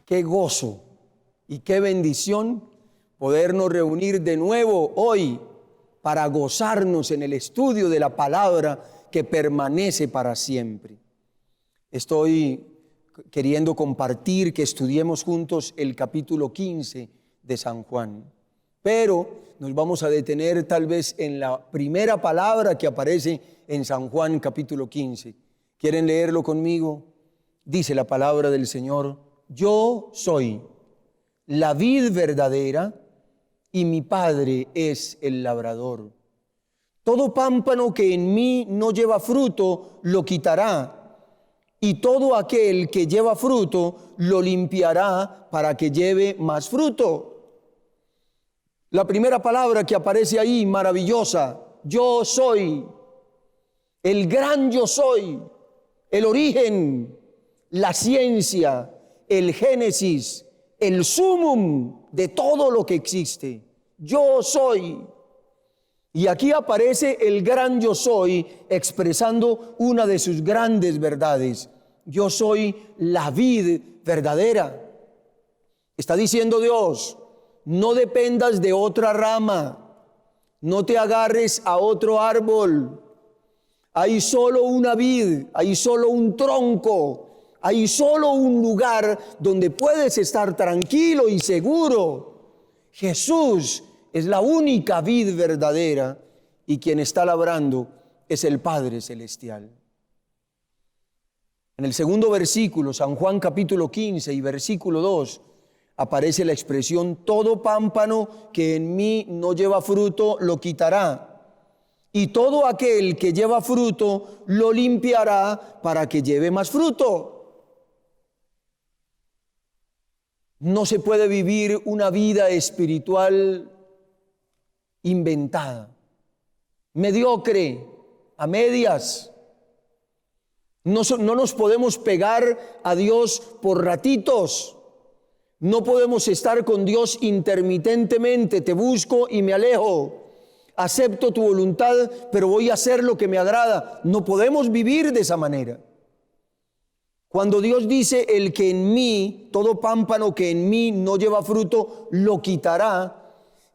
Qué gozo y qué bendición podernos reunir de nuevo hoy para gozarnos en el estudio de la palabra que permanece para siempre. Estoy queriendo compartir que estudiemos juntos el capítulo 15 de San Juan, pero nos vamos a detener tal vez en la primera palabra que aparece en San Juan capítulo 15. ¿Quieren leerlo conmigo? Dice la palabra del Señor: yo soy la vid verdadera y mi Padre es el labrador. Todo pámpano que en mí no lleva fruto lo quitará, y todo aquel que lleva fruto lo limpiará para que lleve más fruto. La primera palabra que aparece ahí, maravillosa: yo soy, el gran yo soy, el origen, la ciencia, el génesis, el sumum de todo lo que existe. Yo soy. Y aquí aparece el gran yo soy expresando una de sus grandes verdades. Yo soy la vid verdadera. Está diciendo Dios: no dependas de otra rama, no te agarres a otro árbol. Hay solo una vid, hay solo un tronco, hay solo un lugar donde puedes estar tranquilo y seguro. Jesús es la única vid verdadera y quien está labrando es el Padre Celestial. En el segundo versículo, San Juan capítulo 15 y versículo 2, aparece la expresión: todo pámpano que en mí no lleva fruto lo quitará, y todo aquel que lleva fruto lo limpiará para que lleve más fruto. No se puede vivir una vida espiritual inventada, mediocre, a medias. No nos podemos pegar a Dios por ratitos. No podemos estar con Dios intermitentemente. Te busco y me alejo. Acepto tu voluntad, pero voy a hacer lo que me agrada. No podemos vivir de esa manera. Cuando Dios dice: el que en mí, todo pámpano que en mí no lleva fruto, lo quitará,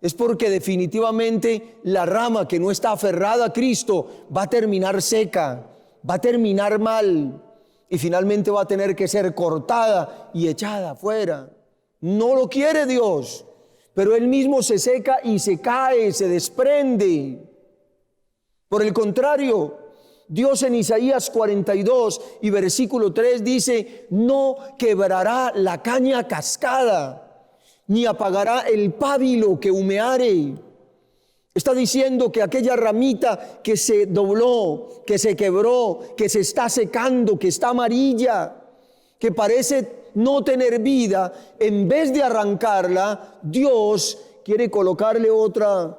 es porque definitivamente la rama que no está aferrada a Cristo va a terminar seca, va a terminar mal y finalmente va a tener que ser cortada y echada afuera. No lo quiere Dios, pero Él mismo se seca y se cae, se desprende. Por el contrario, Dios en Isaías 42 y versículo 3 dice: no quebrará la caña cascada, ni apagará el pábilo que humeare. Está diciendo que aquella ramita que se dobló, que se quebró, que se está secando, que está amarilla, que parece no tener vida, en vez de arrancarla, Dios quiere colocarle otra,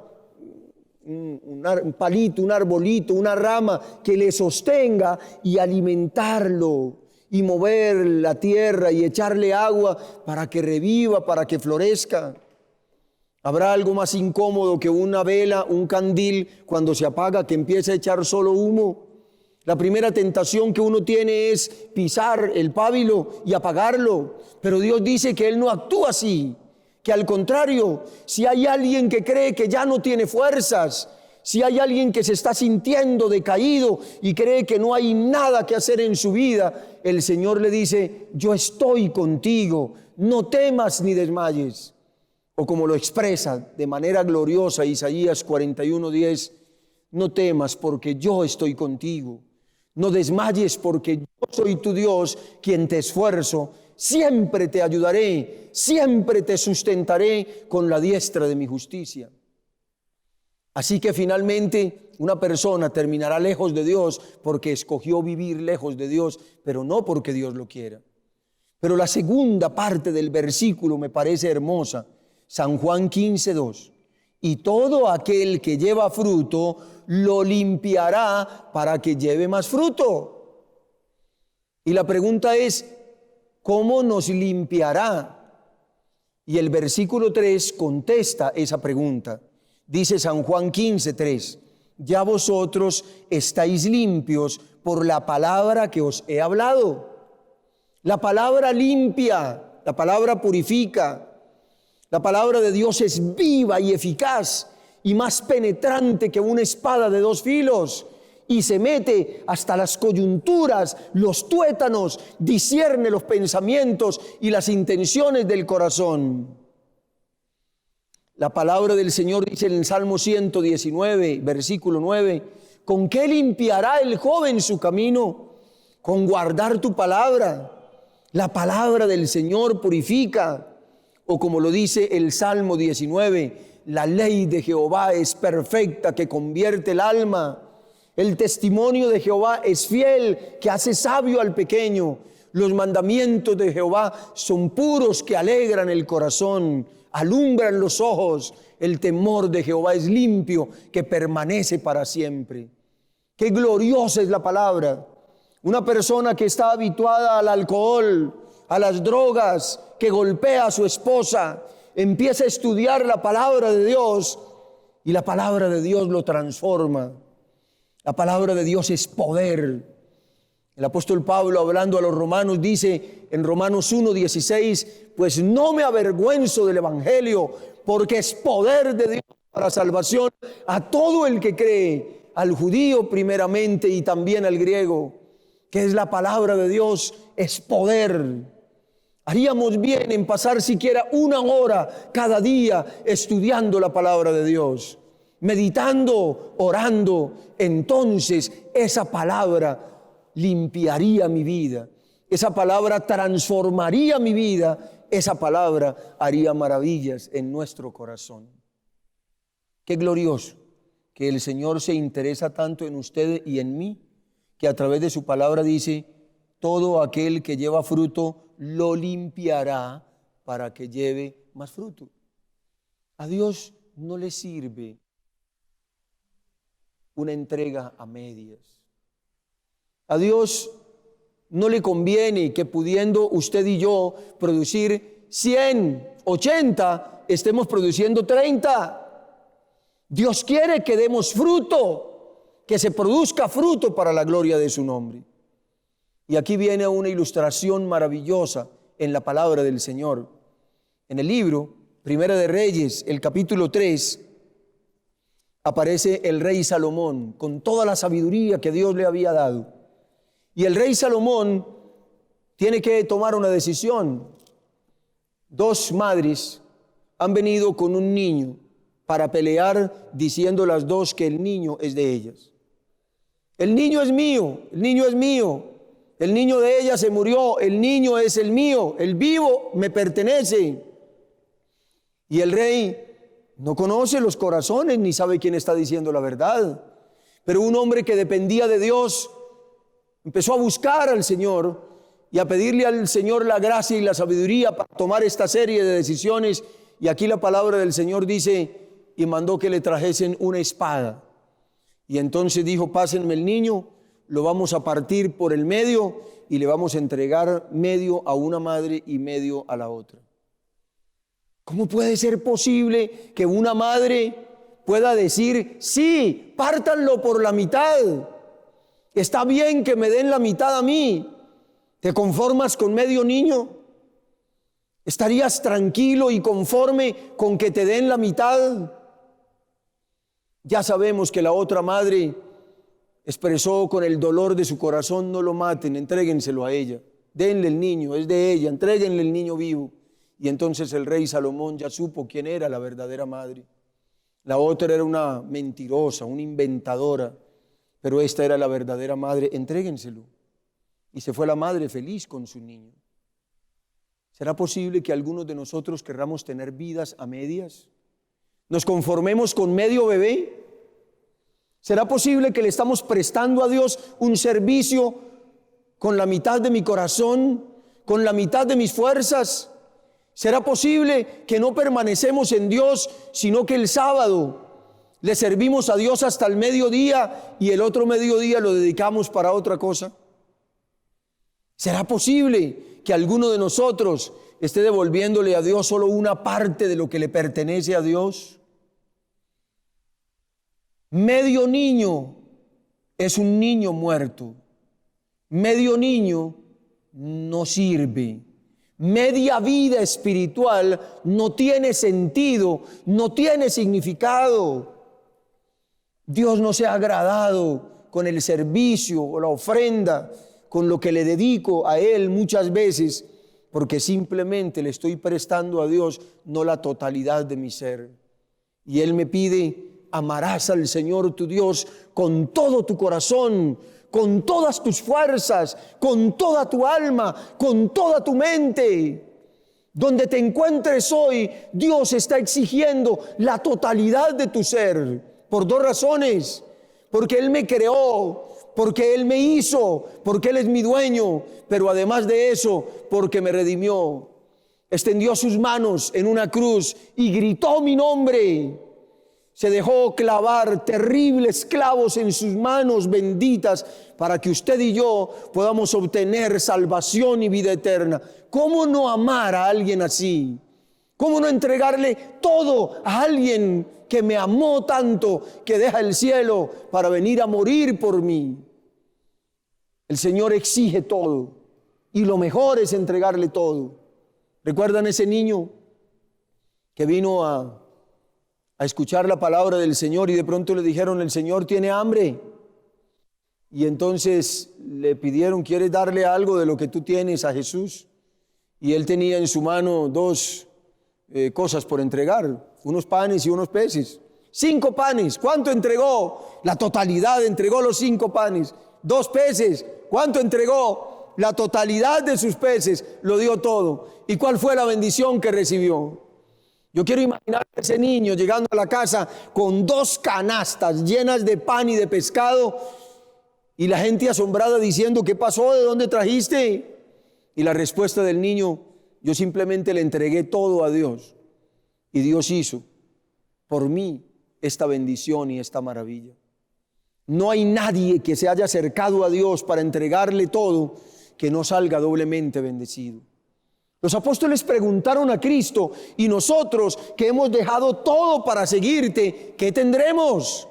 un palito, un arbolito, una rama que le sostenga y alimentarlo y mover la tierra y echarle agua para que reviva, para que florezca. ¿Habrá algo más incómodo que una vela, un candil, cuando se apaga, que empieza a echar solo humo? La primera tentación que uno tiene es pisar el pábilo y apagarlo. Pero Dios dice que Él no actúa así, que al contrario, si hay alguien que cree que ya no tiene fuerzas, si hay alguien que se está sintiendo decaído y cree que no hay nada que hacer en su vida, el Señor le dice: yo estoy contigo, no temas ni desmayes. O como lo expresa de manera gloriosa Isaías 41:10, no temas porque yo estoy contigo, no desmayes porque yo soy tu Dios, quien te esfuerzo, siempre te ayudaré, siempre te sustentaré con la diestra de mi justicia. Así que finalmente una persona terminará lejos de Dios porque escogió vivir lejos de Dios, pero no porque Dios lo quiera. Pero la segunda parte del versículo me parece hermosa. San Juan 15:2. Y todo aquel que lleva fruto lo limpiará para que lleve más fruto. Y la pregunta es: ¿cómo nos limpiará? Y el versículo 3 contesta esa pregunta. Dice San Juan 15:3: ya vosotros estáis limpios por la palabra que os he hablado. La palabra limpia, la palabra purifica. La palabra de Dios es viva y eficaz y más penetrante que una espada de dos filos, y se mete hasta las coyunturas, los tuétanos, discierne los pensamientos y las intenciones del corazón. La palabra del Señor dice en el Salmo 119, versículo 9, ¿con qué limpiará el joven su camino? Con guardar tu palabra. La palabra del Señor purifica. O como lo dice el Salmo 19, la ley de Jehová es perfecta, que convierte el alma. El testimonio de Jehová es fiel, que hace sabio al pequeño. Los mandamientos de Jehová son puros, que alegran el corazón, alumbran los ojos. El temor de Jehová es limpio, que permanece para siempre. Qué gloriosa es la palabra. Una persona que está habituada al alcohol, a las drogas, que golpea a su esposa, empieza a estudiar la palabra de Dios y la palabra de Dios lo transforma. La palabra de Dios es poder. El apóstol Pablo, hablando a los romanos, dice en Romanos 1:16, pues no me avergüenzo del evangelio, porque es poder de Dios para salvación a todo el que cree, al judío primeramente y también al griego. Que es la palabra de Dios, es poder. Haríamos bien en pasar siquiera una hora cada día estudiando la palabra de Dios, meditando, orando. Entonces esa palabra limpiaría mi vida, esa palabra transformaría mi vida, esa palabra haría maravillas en nuestro corazón. Qué glorioso que el Señor se interesa tanto en usted y en mí, que a través de su palabra dice, todo aquel que lleva fruto lo limpiará para que lleve más fruto. A Dios no le sirve una entrega a medias. A Dios no le conviene que, pudiendo usted y yo producir 100, 80, estemos produciendo 30. Dios quiere que demos fruto, que se produzca fruto para la gloria de su nombre. Y aquí viene una ilustración maravillosa en la palabra del Señor. En el libro Primera de Reyes, el capítulo 3, aparece el rey Salomón con toda la sabiduría que Dios le había dado. Y el rey Salomón tiene que tomar una decisión. Dos madres han venido con un niño para pelear, diciendo las dos que el niño es de ellas. El niño es mío, el niño es mío. El niño de ella se murió, el niño es el mío, el vivo me pertenece. Y el rey no conoce los corazones ni sabe quién está diciendo la verdad. Pero un hombre que dependía de Dios empezó a buscar al Señor y a pedirle al Señor la gracia y la sabiduría para tomar esta serie de decisiones. Y aquí la palabra del Señor dice, y mandó que le trajesen una espada. Y entonces dijo, pásenme el niño, lo vamos a partir por el medio y le vamos a entregar medio a una madre y medio a la otra. ¿Cómo puede ser posible que una madre pueda decir, sí, pártanlo por la mitad? Está bien que me den la mitad a mí. ¿Te conformas con medio niño? ¿Estarías tranquilo y conforme con que te den la mitad? Ya sabemos que la otra madre expresó con el dolor de su corazón, no lo maten, entréguenselo a ella. Denle el niño, es de ella, entréguenle el niño vivo. Y entonces el rey Salomón ya supo quién era la verdadera madre. La otra era una mentirosa, una inventadora, pero esta era la verdadera madre. Entréguenselo. Y se fue la madre feliz con su niño. ¿Será posible que algunos de nosotros querramos tener vidas a medias? ¿Nos conformemos con medio bebé? ¿Será posible que le estamos prestando a Dios un servicio con la mitad de mi corazón, con la mitad de mis fuerzas? ¿Será posible que no permanecemos en Dios, sino que el sábado le servimos a Dios hasta el mediodía y el otro mediodía lo dedicamos para otra cosa? ¿Será posible que alguno de nosotros esté devolviéndole a Dios solo una parte de lo que le pertenece a Dios? Medio niño es un niño muerto. Medio niño no sirve. media vida espiritual no tiene sentido, no tiene significado. Dios no se ha agradado con el servicio o la ofrenda, con lo que le dedico a Él muchas veces, porque simplemente le estoy prestando a Dios no la totalidad de mi ser. Y Él me pide: amarás al Señor tu Dios con todo tu corazón, con todas tus fuerzas, con toda tu alma, con toda tu mente. Donde te encuentres hoy, Dios está exigiendo la totalidad de tu ser, por dos razones: porque Él me creó, porque Él me hizo, porque Él es mi dueño, pero además de eso, porque me redimió. Extendió sus manos en una cruz y gritó mi nombre. Se dejó clavar terribles clavos en sus manos benditas para que usted y yo podamos obtener salvación y vida eterna. ¿Cómo no amar a alguien así? ¿Cómo no entregarle todo a alguien que me amó tanto, que deja el cielo para venir a morir por mí? El Señor exige todo y lo mejor es entregarle todo. ¿Recuerdan ese niño que vino a escuchar la palabra del Señor y de pronto le dijeron: el Señor tiene hambre? Y entonces le pidieron: ¿quieres darle algo de lo que tú tienes a Jesús? Y él tenía en su mano dos cosas por entregar, unos panes y unos peces. 5 panes, ¿cuánto entregó? La totalidad, entregó los 5 panes. 2 peces, ¿cuánto entregó? La totalidad de sus peces, lo dio todo. ¿Y cuál fue la bendición que recibió? Yo quiero imaginar a ese niño llegando a la casa con 2 canastas llenas de pan y de pescado, y la gente asombrada diciendo: ¿qué pasó? ¿De dónde trajiste? Y la respuesta del niño: yo simplemente le entregué todo a Dios, y Dios hizo por mí esta bendición y esta maravilla. No hay nadie que se haya acercado a Dios para entregarle todo que no salga doblemente bendecido. Los apóstoles preguntaron a Cristo: y nosotros que hemos dejado todo para seguirte, ¿qué tendremos?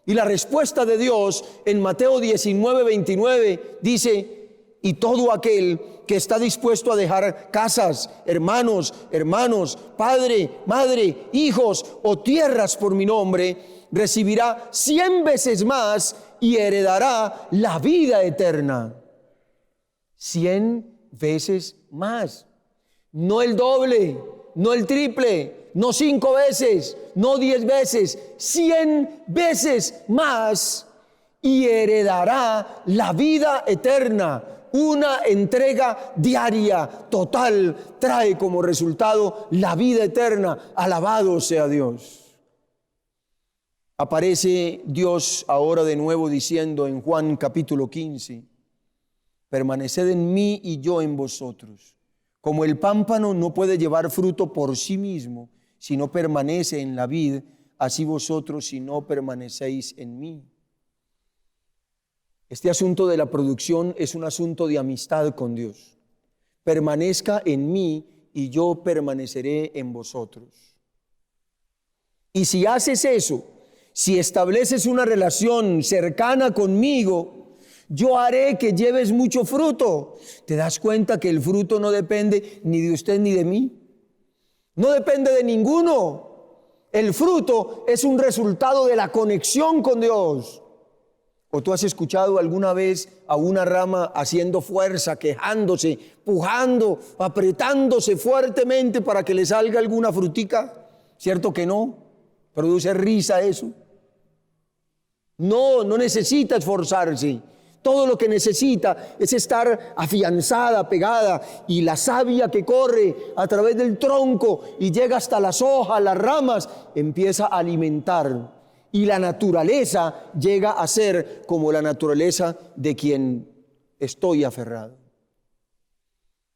Y la respuesta de Dios en Mateo 19:29 dice: y todo aquel que está dispuesto a dejar casas, hermanos, padre, madre, hijos o tierras por mi nombre, recibirá 100 veces más y heredará la vida eterna. 100 veces más. No el doble, no el triple, no 5 veces, no 10 veces, 100 veces más y heredará la vida eterna. Una entrega diaria, total, trae como resultado la vida eterna. Alabado sea Dios. Aparece Dios ahora de nuevo diciendo en Juan capítulo 15: permaneced en mí y yo en vosotros. Como el pámpano no puede llevar fruto por sí mismo si no permanece en la vid, así vosotros si no permanecéis en mí. Este asunto de la producción es un asunto de amistad con Dios. Permanezca en mí y yo permaneceré en vosotros. Y si haces eso, si estableces una relación cercana conmigo, yo haré que lleves mucho fruto. ¿Te das cuenta que el fruto no depende ni de usted ni de mí? No depende de ninguno. El fruto es un resultado de la conexión con Dios. ¿O tú has escuchado alguna vez a una rama haciendo fuerza, quejándose, pujando, apretándose fuertemente para que le salga alguna frutica? ¿Cierto que no? Produce risa eso. No necesita esforzarse. Todo lo que necesita es estar afianzada, pegada, y la savia que corre a través del tronco y llega hasta las hojas, las ramas, empieza a alimentar. Y la naturaleza llega a ser como la naturaleza de quien estoy aferrado.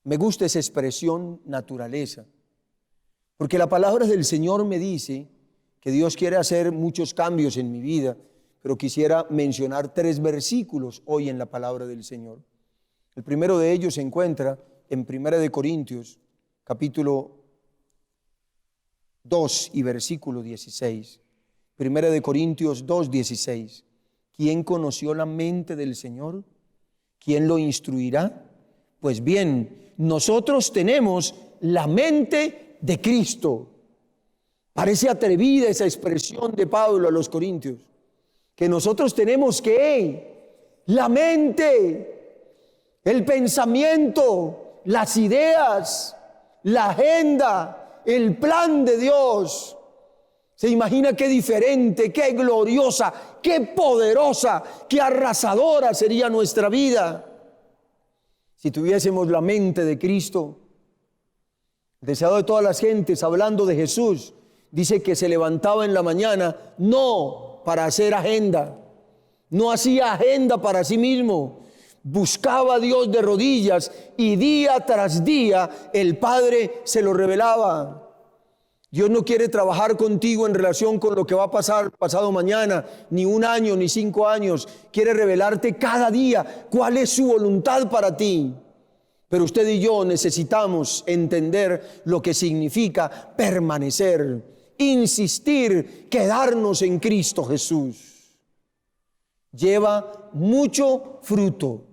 Me gusta esa expresión, naturaleza, porque la palabra del Señor me dice que Dios quiere hacer muchos cambios en mi vida, pero quisiera mencionar 3 versículos hoy en la palabra del Señor. El primero de ellos se encuentra en 1 Corintios, capítulo 2 y versículo 16. 1 Corintios 2, 16. ¿Quién conoció la mente del Señor? ¿Quién lo instruirá? Pues bien, nosotros tenemos la mente de Cristo. Parece atrevida esa expresión de Pablo a los Corintios, que nosotros tenemos que la mente, el pensamiento, las ideas, la agenda, el plan de Dios. ¿Se imagina qué diferente, qué gloriosa, qué poderosa, qué arrasadora sería nuestra vida si tuviésemos la mente de Cristo? El deseado de todas las gentes, hablando de Jesús, dice que se levantaba en la mañana no para hacer agenda, no hacía agenda para sí mismo, buscaba a Dios de rodillas y día tras día el Padre se lo revelaba. Dios no quiere trabajar contigo en relación con lo que va a pasar pasado mañana, ni un año, ni 5 años. Quiere revelarte cada día cuál es su voluntad para ti. Pero usted y yo necesitamos entender lo que significa permanecer, insistir, quedarnos en Cristo Jesús. Lleva mucho fruto.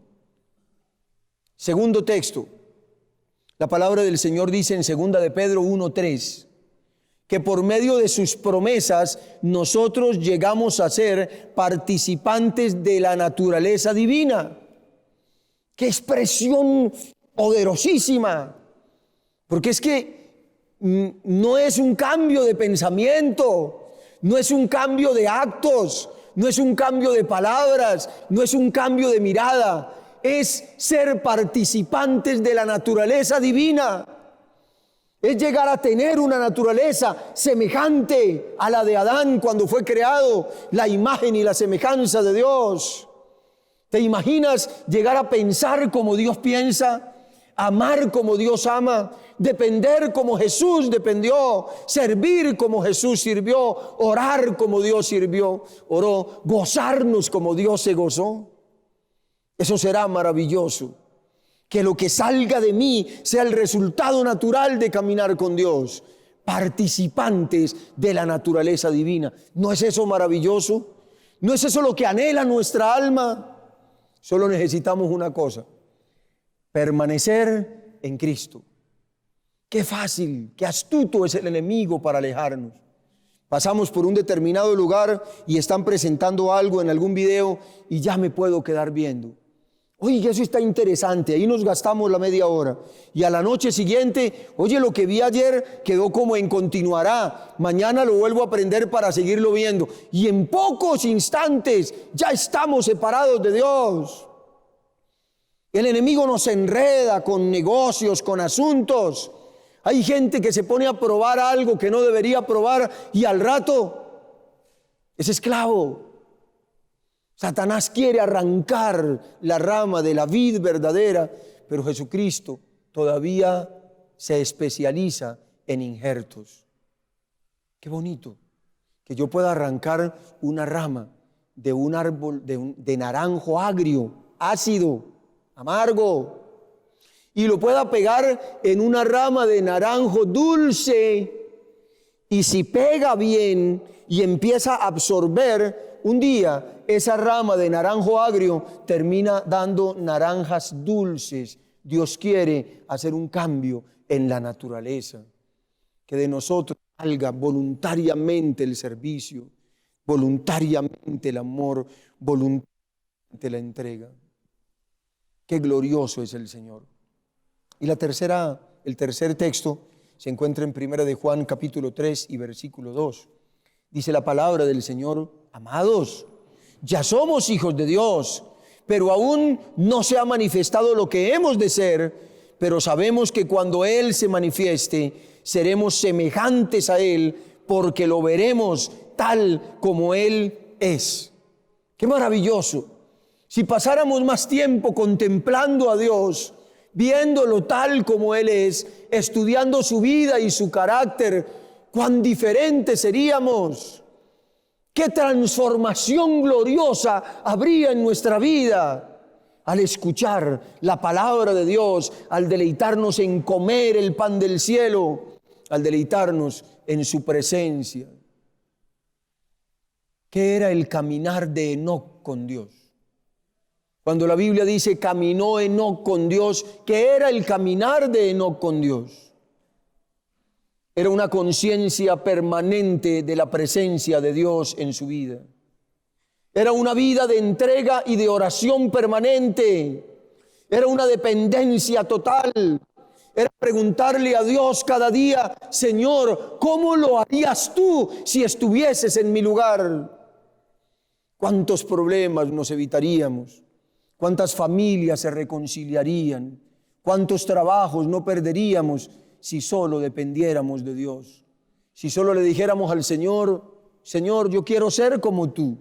Segundo texto. La palabra del Señor dice en 2 de Pedro 1:3. Que por medio de sus promesas nosotros llegamos a ser participantes de la naturaleza divina. ¡Qué expresión poderosísima! Porque es que no es un cambio de pensamiento, no es un cambio de actos, no es un cambio de palabras, no es un cambio de mirada, es ser participantes de la naturaleza divina. Es llegar a tener una naturaleza semejante a la de Adán cuando fue creado, la imagen y la semejanza de Dios. ¿Te imaginas llegar a pensar como Dios piensa, amar como Dios ama, depender como Jesús dependió, servir como Jesús sirvió, orar como Dios oró, gozarnos como Dios se gozó? Eso será maravilloso. Que lo que salga de mí sea el resultado natural de caminar con Dios, participantes de la naturaleza divina. ¿No es eso maravilloso? ¿No es eso lo que anhela nuestra alma? Solo necesitamos una cosa: permanecer en Cristo. Qué fácil, qué astuto es el enemigo para alejarnos. Pasamos por un determinado lugar y están presentando algo en algún video y ya me puedo quedar viendo. Oye, eso está interesante, ahí nos gastamos la media hora. Y a la noche siguiente, oye, lo que vi ayer quedó como en continuará. Mañana lo vuelvo a aprender para seguirlo viendo. Y en pocos instantes ya estamos separados de Dios. El enemigo nos enreda con negocios, con asuntos. Hay gente que se pone a probar algo que no debería probar y al rato es esclavo. Satanás quiere arrancar la rama de la vid verdadera, pero Jesucristo todavía se especializa en injertos. Qué bonito que yo pueda arrancar una rama de un árbol de naranjo agrio, ácido, amargo, y lo pueda pegar en una rama de naranjo dulce, y si pega bien y empieza a absorber, un día esa rama de naranjo agrio termina dando naranjas dulces. Dios quiere hacer un cambio en la naturaleza, que de nosotros salga voluntariamente el servicio, voluntariamente el amor, voluntariamente la entrega. Qué glorioso es el Señor. Y el tercer texto se encuentra en 1 de Juan capítulo 3 y versículo 2. Dice la palabra del Señor: amados, ya somos hijos de Dios, pero aún no se ha manifestado lo que hemos de ser, pero sabemos que cuando Él se manifieste, seremos semejantes a Él, porque lo veremos tal como Él es. ¡Qué maravilloso! Si pasáramos más tiempo contemplando a Dios, viéndolo tal como Él es, estudiando su vida y su carácter, cuán diferentes seríamos. ¡Qué transformación gloriosa habría en nuestra vida al escuchar la palabra de Dios, al deleitarnos en comer el pan del cielo, al deleitarnos en su presencia! ¿Qué era el caminar de Enoc con Dios? Cuando la Biblia dice caminó Enoc con Dios, ¿qué era el caminar de Enoc con Dios? Era una conciencia permanente de la presencia de Dios en su vida. Era una vida de entrega y de oración permanente. Era una dependencia total. Era preguntarle a Dios cada día: Señor, ¿cómo lo harías tú si estuvieses en mi lugar? ¿Cuántos problemas nos evitaríamos? ¿Cuántas familias se reconciliarían? ¿Cuántos trabajos no perderíamos si solo dependiéramos de Dios? Si solo le dijéramos al Señor: Señor, yo quiero ser como tú.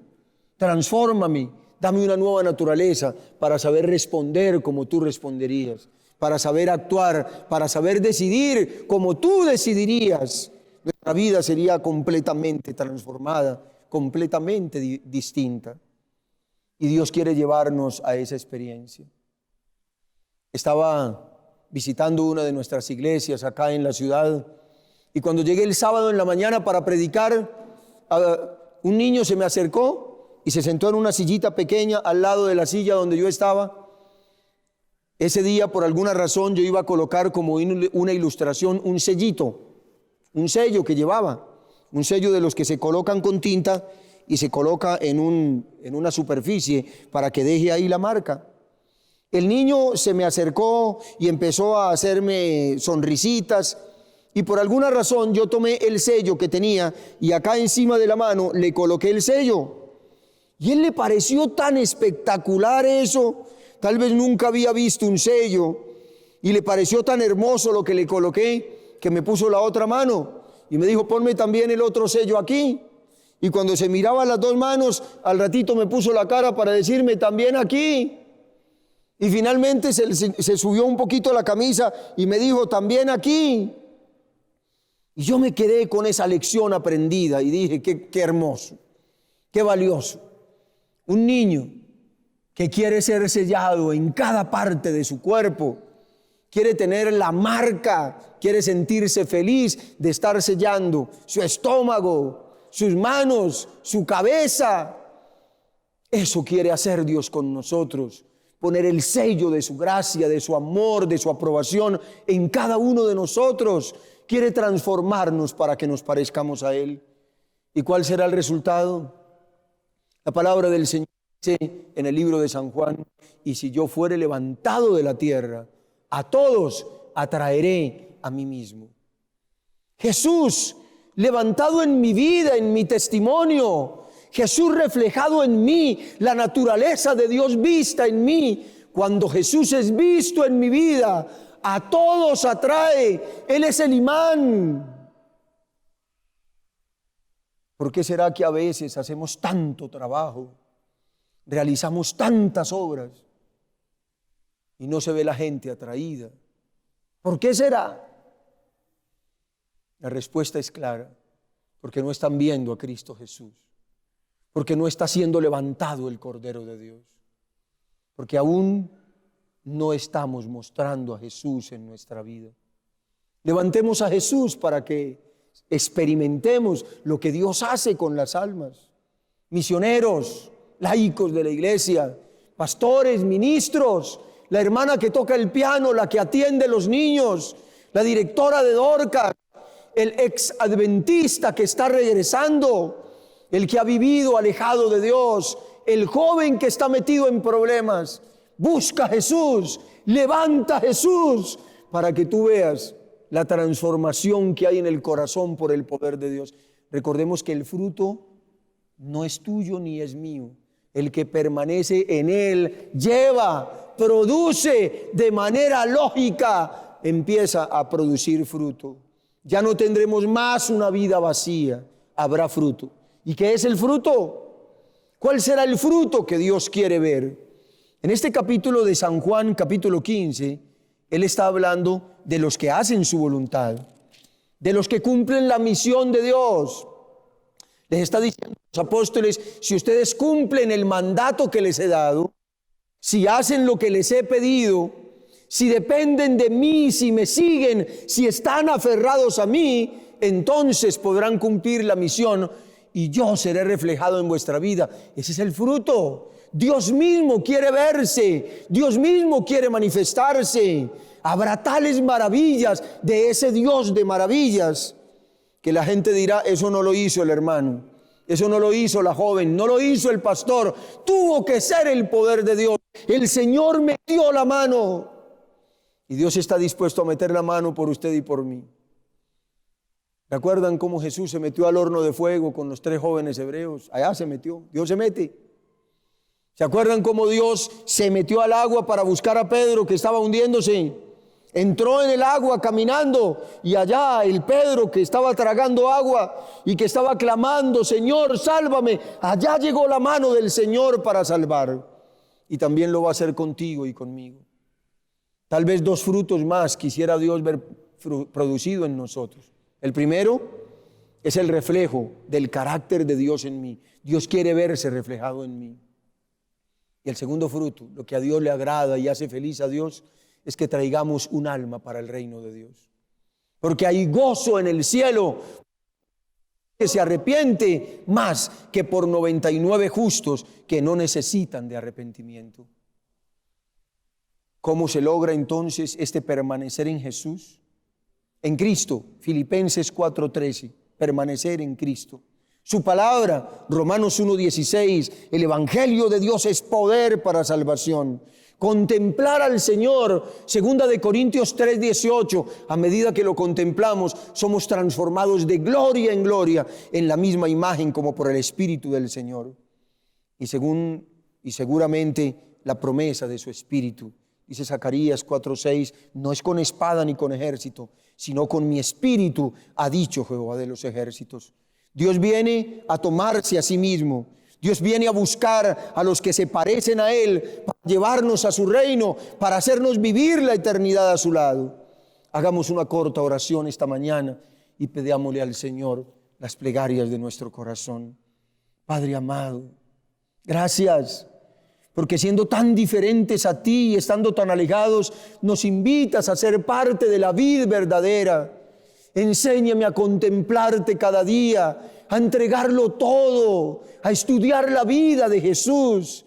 Transfórmame, dame una nueva naturaleza para saber responder como tú responderías, para saber actuar, para saber decidir como tú decidirías. Nuestra vida sería completamente transformada, completamente distinta. Y Dios quiere llevarnos a esa experiencia. Estaba visitando una de nuestras iglesias acá en la ciudad, y cuando llegué el sábado en la mañana para predicar, un niño se me acercó y se sentó en una sillita pequeña al lado de la silla donde yo estaba. Ese día, por alguna razón, yo iba a colocar como una ilustración un sellito, un sello que llevaba, un sello de los que se colocan con tinta y se coloca en una superficie para que deje ahí la marca. El niño se me acercó y empezó a hacerme sonrisitas, y por alguna razón yo tomé el sello que tenía y acá encima de la mano le coloqué el sello. Y a él le pareció tan espectacular eso, tal vez nunca había visto un sello, y le pareció tan hermoso lo que le coloqué, que me puso la otra mano y me dijo: ponme también el otro sello aquí. Y cuando se miraba las dos manos, al ratito me puso la cara para decirme: también aquí. Y finalmente se subió un poquito la camisa y me dijo: también aquí. Y yo me quedé con esa lección aprendida y dije: qué hermoso, qué valioso. Un niño que quiere ser sellado en cada parte de su cuerpo, quiere tener la marca, quiere sentirse feliz de estar sellando su estómago, sus manos, su cabeza. Eso quiere hacer Dios con nosotros, poner el sello de su gracia, de su amor, de su aprobación en cada uno de nosotros. Quiere transformarnos para que nos parezcamos a Él. ¿Y cuál será el resultado? La palabra del Señor dice en el libro de San Juan: y si yo fuere levantado de la tierra, a todos atraeré a mí mismo. Jesús levantado en mi vida, en mi testimonio. Jesús reflejado en mí, la naturaleza de Dios vista en mí. Cuando Jesús es visto en mi vida, a todos atrae. Él es el imán. ¿Por qué será que a veces hacemos tanto trabajo, realizamos tantas obras y no se ve la gente atraída? ¿Por qué será? La respuesta es clara: porque no están viendo a Cristo Jesús, porque no está siendo levantado el Cordero de Dios, porque aún no estamos mostrando a Jesús en nuestra vida. Levantemos a Jesús para que experimentemos lo que Dios hace con las almas. Misioneros, laicos de la iglesia, pastores, ministros, la hermana que toca el piano, la que atiende a los niños, la directora de Dorcas, el ex adventista que está regresando, el que ha vivido alejado de Dios, el joven que está metido en problemas. Busca a Jesús, levanta a Jesús para que tú veas la transformación que hay en el corazón por el poder de Dios. Recordemos que el fruto no es tuyo ni es mío. El que permanece en él lleva, produce de manera lógica, empieza a producir fruto. Ya no tendremos más una vida vacía, habrá fruto. ¿Y qué es el fruto? ¿Cuál será el fruto que Dios quiere ver? En este capítulo de San Juan, capítulo 15, Él está hablando de los que hacen su voluntad, de los que cumplen la misión de Dios. Les está diciendo a los apóstoles: si ustedes cumplen el mandato que les he dado, si hacen lo que les he pedido, si dependen de mí, si me siguen, si están aferrados a mí, entonces podrán cumplir la misión y yo seré reflejado en vuestra vida. Ese es el fruto. Dios mismo quiere verse, Dios mismo quiere manifestarse. Habrá tales maravillas de ese Dios de maravillas que la gente dirá, eso no lo hizo el hermano, eso no lo hizo la joven, no lo hizo el pastor, tuvo que ser el poder de Dios. El Señor metió la mano y Dios está dispuesto a meter la mano por usted y por mí. ¿Recuerdan cómo Jesús se metió al horno de fuego con los 3 jóvenes hebreos? Allá se metió, Dios se mete. ¿Se acuerdan cómo Dios se metió al agua para buscar a Pedro que estaba hundiéndose? Entró en el agua caminando y allá el Pedro que estaba tragando agua y que estaba clamando, Señor, sálvame. Allá llegó la mano del Señor para salvar. Y también lo va a hacer contigo y conmigo. Tal vez 2 frutos más quisiera Dios ver producido en nosotros. El primero es el reflejo del carácter de Dios en mí. Dios quiere verse reflejado en mí. Y el segundo fruto, lo que a Dios le agrada y hace feliz a Dios, es que traigamos un alma para el reino de Dios. Porque hay gozo en el cielo que se arrepiente más que por 99 justos que no necesitan de arrepentimiento. ¿Cómo se logra entonces este permanecer en Jesús? En Cristo, Filipenses 4:13, permanecer en Cristo. Su palabra, Romanos 1:16, el Evangelio de Dios es poder para salvación. Contemplar al Señor, 2 de Corintios 3:18, a medida que lo contemplamos, somos transformados de gloria en gloria en la misma imagen como por el Espíritu del Señor. Y seguramente la promesa de su Espíritu, dice Zacarías 4:6, no es con espada ni con ejército, sino con mi Espíritu, ha dicho Jehová de los ejércitos. Dios viene a tomarse a sí mismo. Dios viene a buscar a los que se parecen a Él para llevarnos a su reino, para hacernos vivir la eternidad a su lado. Hagamos una corta oración esta mañana y pidámosle al Señor las plegarias de nuestro corazón. Padre amado, gracias, porque siendo tan diferentes a ti y estando tan alejados, nos invitas a ser parte de la vid verdadera. Enséñame a contemplarte cada día, a entregarlo todo, a estudiar la vida de Jesús.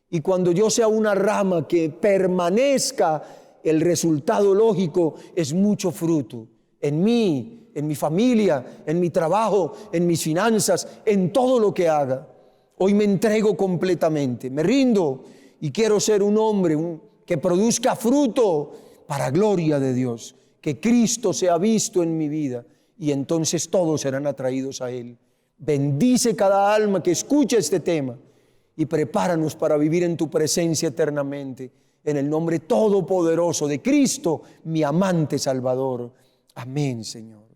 Y cuando yo sea una rama que permanezca, el resultado lógico es mucho fruto. En mí, en mi familia, en mi trabajo, en mis finanzas, en todo lo que haga. Hoy me entrego completamente, me rindo y quiero ser un hombre que produzca fruto para gloria de Dios. Que Cristo sea visto en mi vida y entonces todos serán atraídos a Él. Bendice cada alma que escuche este tema y prepáranos para vivir en tu presencia eternamente. En el nombre todopoderoso de Cristo, mi amante Salvador. Amén, Señor.